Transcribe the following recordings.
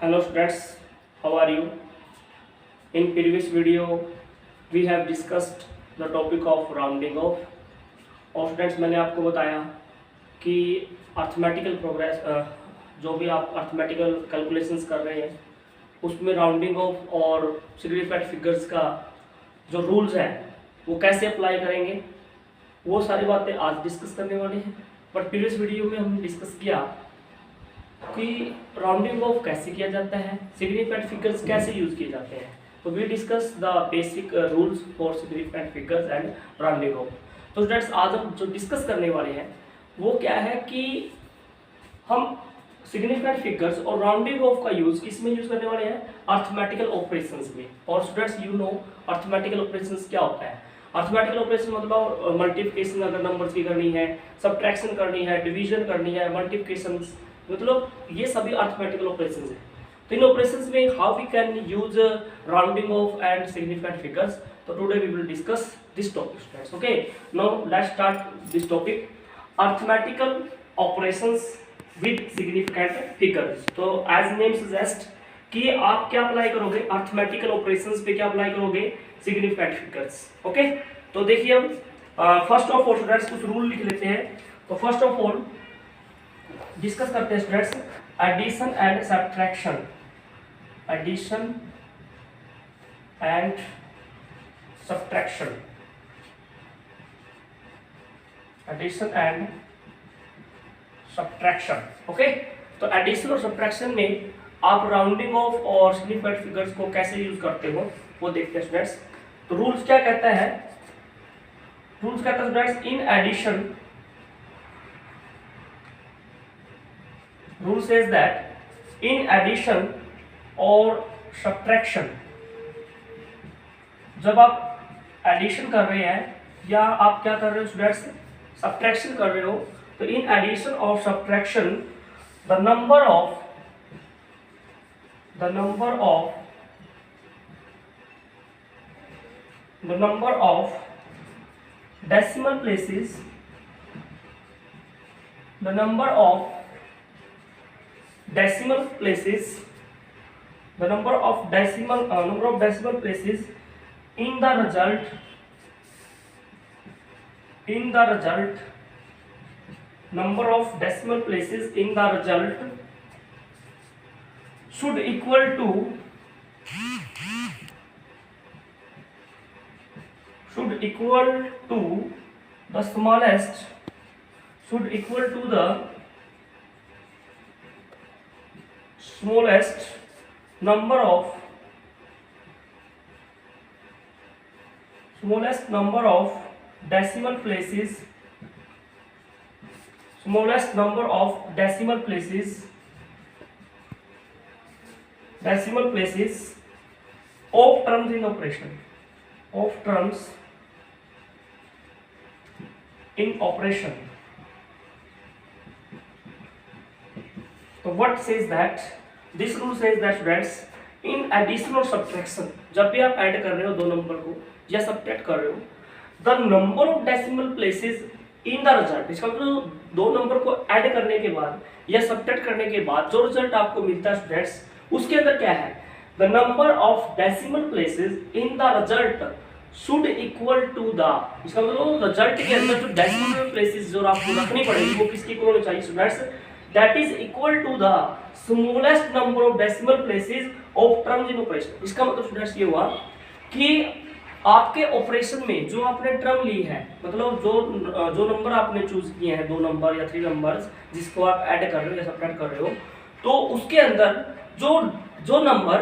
Hello students, how are you? In previous video, we have discussed the topic of rounding off. और students मैंने आपको बताया कि arithmetical progress जो भी आप अर्थमेटिकल कैलकुलेशंस कर रहे हैं उसमें राउंडिंग ऑफ और सिग्निफिकेंट फिगर्स का जो रूल्स हैं वो कैसे अप्लाई करेंगे वो सारी बातें आज डिस्कस करने वाले हैं। बट प्रीवियस वीडियो में हमने डिस्कस किया कि राउंडिंग ऑफ कैसे किया जाता है, सिग्निफिकेंट फिगर्स कैसे यूज किए जाते हैं। तो we discuss the basic rules for significant figures and rounding off. तो स्टूडेंट्स आज हम जो डिस्कस करने वाले हैं वो क्या है कि हम सिग्निफिकेंट फिगर्स और राउंडिंग ऑफ का यूज किस में यूज करने वाले हैं, अर्थमेटिकल ऑपरेशंस में। और students you know arithmetical operations क्या होता है। अर्थमेटिकल ऑपरेशन मतलब मल्टीप्लिकेशन अगर नंबर्स की करनी है, सब्ट्रैक्शन करनी है, डिवीजन करनी है, मल्टीप्लिकेशन, मतलब ये सभी अर्थमेटिकल ऑपरेशंस हैं। तो इन ऑपरेशंस में how we can use rounding off and significant figures. तो today we will discuss this topic students. Okay, now let's start this topic, arithmetical operations with significant figures. तो as name suggest कि आप क्या apply करोगे, arithmetical operations पे क्या apply करोगे, significant figures. Okay, तो देखिए हम फर्स्ट ऑफ ऑल स्टूडेंट्स कुछ रूल लिख लेते हैं। तो फर्स्ट ऑफ ऑल डिस्कस करते हैं students addition and subtraction, addition and subtraction, addition and subtraction. Okay, तो एडिशन और सब्ट्रैक्शन में आप राउंडिंग ऑफ और सिग्निफिकेंट फिगर्स को कैसे यूज करते हो वो देखते हैं स्टूडेंट्स। तो रूल्स क्या कहता है, रूल्स कहता है students in addition, rule says that in addition or subtraction, जब आप एडिशन कर रहे हैं या आप क्या कर रहे हो स्टूडेंट्स, सब्ट्रैक्शन कर रहे हो, तो इन एडिशन और subtraction the number of decimal places, the number of decimal places in the result number of decimal places in the result should equal to the smallest number of decimal places, of terms in operation, So what says that, this rule says that students in addition or subtraction, जब भी आप add कर रहे हो दो number को या subtract कर रहे हो, the number of decimal places in the result, इसका मतलब दो नंबर को ऐड करने के बाद या सब्ट्रैक्ट करने के बाद जो रिजल्ट आपको मिलता है स्टूडेंट्स, उसके अंदर क्या है, the number of decimal places in the result should equal to the, इसका मतलब रिजल्ट के अंदर जो डेसिमल प्लेसेस जो आपको रखनी पड़ेगी वो किसकी इक्वल होनी चाहिए students, that is equal to the smallest number of decimal places of terms in operation। इसका मतलब स्टूडेंट्स ये हुआ कि आपके ऑपरेशन में जो आपने टर्म ली है, मतलब जो नंबर आपने चूज किए हैं, दो नंबर या 3 नंबर्स जिसको आप ऐड कर रहे हो या सब्ट्रैक्ट कर रहे हो, तो उसके अंदर जो नंबर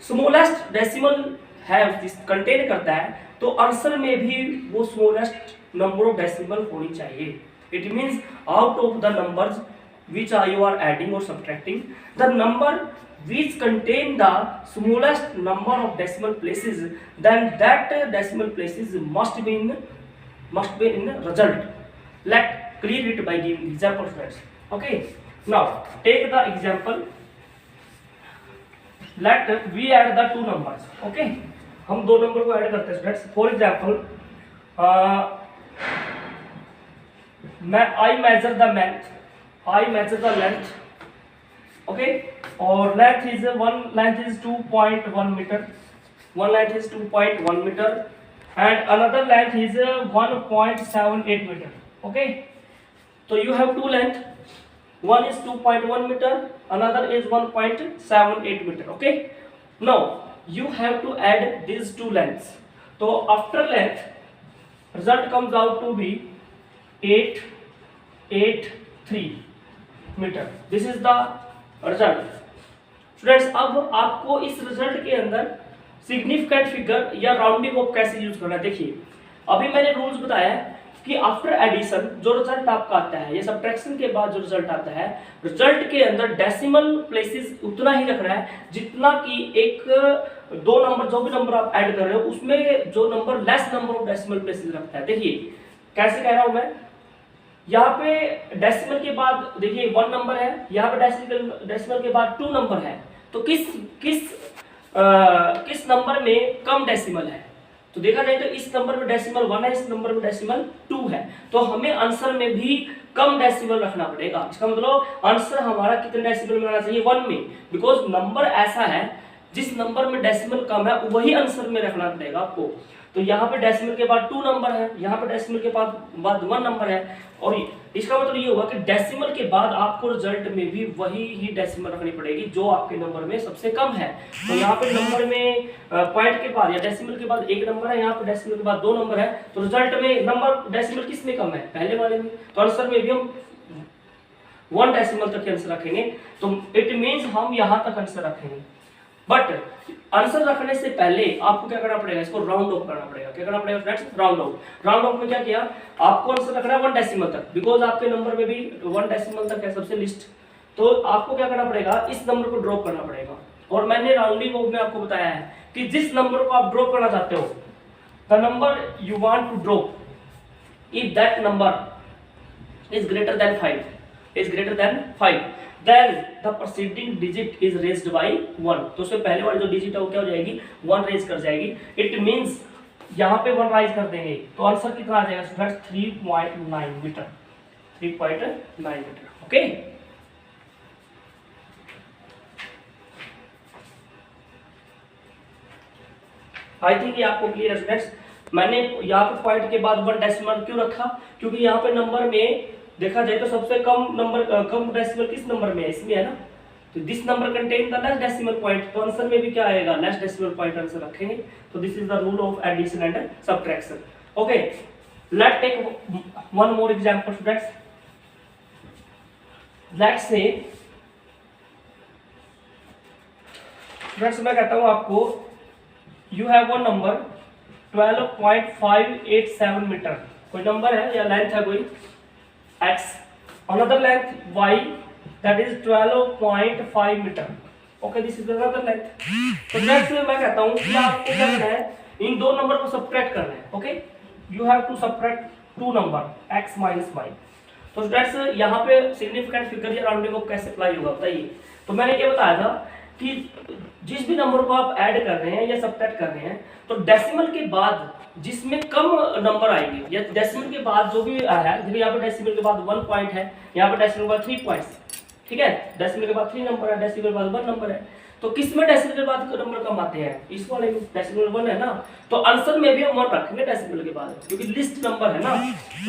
स्मॉलेस्ट डेसिमल है कंटेन करता है, तो आंसर में भी वो स्मॉलेस्ट नंबर ऑफ डेसिमल होनी चाहिए। It means out of the numbers which you are adding or subtracting, the number which contain the smallest number of decimal places, then that decimal places must be in result. Let clear it by giving example friends. Okay, now take the example, let we add the two numbers। okay, हम दो number को add करते हैं students. For example I measure the length okay, और length is 2.1 metre, one length is 2.1 meter and another length is 1.78 meter. Okay, so you have two length, one is 2.1 meter, another is 1.78 meter. Okay, now you have to add these two lengths. So after length, result comes out to be 883 meter. This is the result. Students, अब आपको इस result के अंदर significant figure या rounding off कैसे use करना है। देखिए, अभी मैंने रूल्स बताया कि आफ्टर एडिशन जो रिजल्ट आपका आता है या सब्ट्रैक्शन के बाद जो रिजल्ट आता है, रिजल्ट के अंदर डेसिमल प्लेसेस उतना ही रखना है जितना कि एक दो नंबर, जो भी नंबर आप ऐड कर रहे हो उसमें जो number less number of decimal places रखता है। देखिए कैसे कह रहा हूं मैं, यहाँ पे डेसिमल के बाद देखिए 1 नंबर है, यहाँ पे डेसिमल के बाद 2 नंबर है, तो किस नंबर में कम डेसिमल है? तो देखा जाए तो इस नंबर में डेसिमल 1 है, इस नंबर में डेसिमल 2 है, तो हमें आंसर में भी कम डेसिमल रखना पड़ेगा। इसका मतलब आंसर हमारा कितने डेसिमल में आना चाहिए? 1 में, बिकॉज नंबर ऐसा है जिस नंबर में डेसिमल कम है वही आंसर में रखना पड़ेगा आपको। तो यहाँ पे डेसिमल के बाद 2 नंबर है, यहाँ पे डेसिमल के बाद 1 नंबर है, और इसका मतलब ये होगा कि डेसिमल के बाद आपको रिजल्ट में भी वही ही डेसिमल रखनी पड़ेगी जो आपके नंबर में सबसे कम है। तो यहाँ पे नंबर में पॉइंट के बाद या डेसिमल के बाद 1 नंबर है, यहाँ पे डेसिमल के बाद 2 नंबर है, तो रिजल्ट में नंबर डेसिमल किस में कम है? पहले वाले में। तो आंसर में भी हम 1 डेसिमल तक आंसर रखेंगे, तो इट मीन्स हम यहाँ तक आंसर रखेंगे। बट आंसर रखने से पहले आपको क्या करना पड़ेगा? इसको राउंड ऑफ करना पड़ेगा। क्या करना पड़ेगा friends? Round of. Round of में क्या किया? आपको आंसर रखना है 1 डेसिमल तक, बिकॉज आपके नंबर में भी 1 डेसिमल तक है सबसे लिस्ट। तो आपको क्या करना पड़ेगा? इस नंबर को ड्रॉप करना पड़ेगा। और मैंने राउंडिंग ऑफ में आपको बताया है कि जिस नंबर को आप ड्रॉप करना चाहते हो, the number you want to drop, if that number is greater than 5, then the preceding digit is raised by 1। तो उससे पहले वाली जो डिजिट है वो क्या हो जाएगी? 1 रेज कर जाएगी। इट मींस यहाँ पे 1 राइज कर देंगे तो आंसर कितना आ जाएगा students? 3.9 meter. 3.9 meter. Okay, I think ये आपको क्लियर है स्टूडेंट्स। मैंने यहाँ पे पॉइंट के बाद 1 डेसिमल क्यों रखा? क्योंकि यहाँ पे नंबर में देखा जाए तो सबसे कम डेसिमल किस नंबर में है? इसमें है ना। तो this number contain the less decimal point, तो आंसर में भी क्या आएगा? लेस डेसिमल पॉइंट आंसर रखेंगे। तो this is the rule of addition and subtraction. Okay, let take one more example students. Let's say students मैं कहता हूं आपको, you have one number 12.587 meter, कोई नंबर है या लेंथ है कोई x, another length y, that is 12.5 meter। okay, this is another length। तो नेक्स्ट में मैं कहता हूँ कि आपको क्या करना है? इन दो नंबर को सब्ट्रैक्ट करना है। Okay, you have to subtract 2 number x minus y। तो स्टूडेंट्स यहाँ पे सिग्निफिकेंट फिगर या राउंडिंग ऑफ कैसे अप्लाई होगा बताइए। तो मैंने क्या बताया था कि जिस भी नंबर को आप ऐड कर रहे हैं या सब्ट्रैक्ट कर रहे हैं, तो डेसिमल के बाद जिसमें कम नंबर आएंगे या डेसिमल के बाद जो भी है, देखिए यहाँ पे डेसिमल के बाद 1 पॉइंट है, यहाँ पे डेसिमल के बाद 3 पॉइंट्स, ठीक है, डेसिमल के बाद 3 नंबर है, डेसिमल के बाद 1 नंबर है, तो किस में डेसिमल के बाद नंबर कम आते हैं? इस वाले में डेसिमल 1 है ना, तो आंसर में भी हम 1 रखेंगे डेसिमल के बाद, क्योंकि लिस्ट नंबर है ना।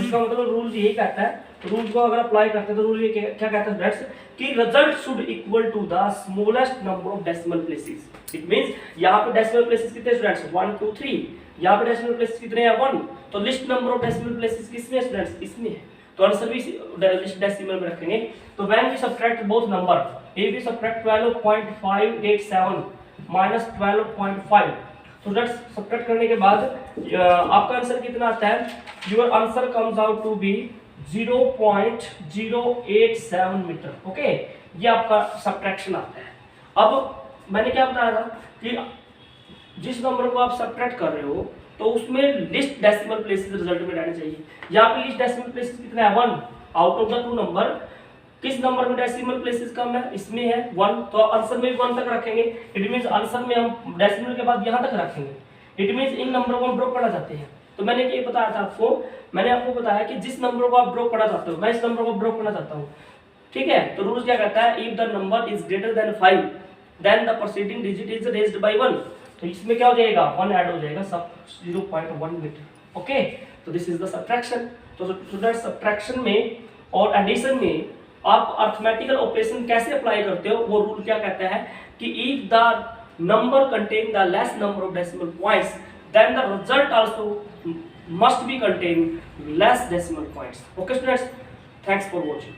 उसका मतलब रूल यही कहता है, रूल को अगर अप्लाई करते हैं तो रूल ये क्या कहता है फ्रेंड्स कि result should equal to the smallest number of decimal places. It means यहाँ पे डेसिमल प्लेसेस कितने स्टूडेंट्स? 1 2 3। यहाँ पे डेसिमल प्लेसेस कितने हैं? 1। तो list number of decimal places किसमें स्टूडेंट्स? इसमें है, तो आंसर भी लिस्ट डेसिमल में रखेंगे। तो when we subtract both number, if we subtract 12.587 minus 12.5, तो दैट्स सब्ट्रैक्ट करने के बाद आपका आंसर कितना आता है? Your answer comes out to be 0.087 meter. Okay, ये आपका सब्ट्रैक्शन आता है। अब मैंने क्या बताया था कि जिस नंबर को आप सब्ट्रैक्ट कर रहे हो तो उसमें लिस्ट डेसिमल प्लेसेस रिजल्ट में रहने चाहिए। यहाँ पे लिस्ट डेसिमल प्लेसेस कितना है? 1 आउट ऑफ द 2 नंबर। किस नंबर में डेसिमल प्लेसेस कम है? इसमें है 1, तो आंसर में भी 1 तक रखेंगे। इट मींस आंसर में हम डेसिमल के बाद यहाँ तक रखेंगे। इट मींस इन नंबर को हम ड्रॉप करना चाहते हैं। तो मैंने ये बताया था आपको, मैंने आपको बताया कि जिस नंबर को आप ड्रॉप करना चाहते हो, मैं इस नंबर को ड्रॉप करना चाहता हूँ, ठीक है, तो रूल क्या कहता है, if the number is greater than 5 then the proceeding digit is raised by 1। तो इसमें क्या हो जाएगा, 1 ऐड हो जाएगा, सब 0.1 मीटर। ओके, तो दिस इज द सब्ट्रैक्शन। तो स्टूडेंट्स सब्ट्रैक्शन में और एडिशन में आप अर्थमेटिकल ऑपरेशन कैसे अप्लाई करते हो, वो रूल क्या कहता है कि if the number contain the less number of decimal points then the result also must be contain less decimal points. Okay students, thanks for watching.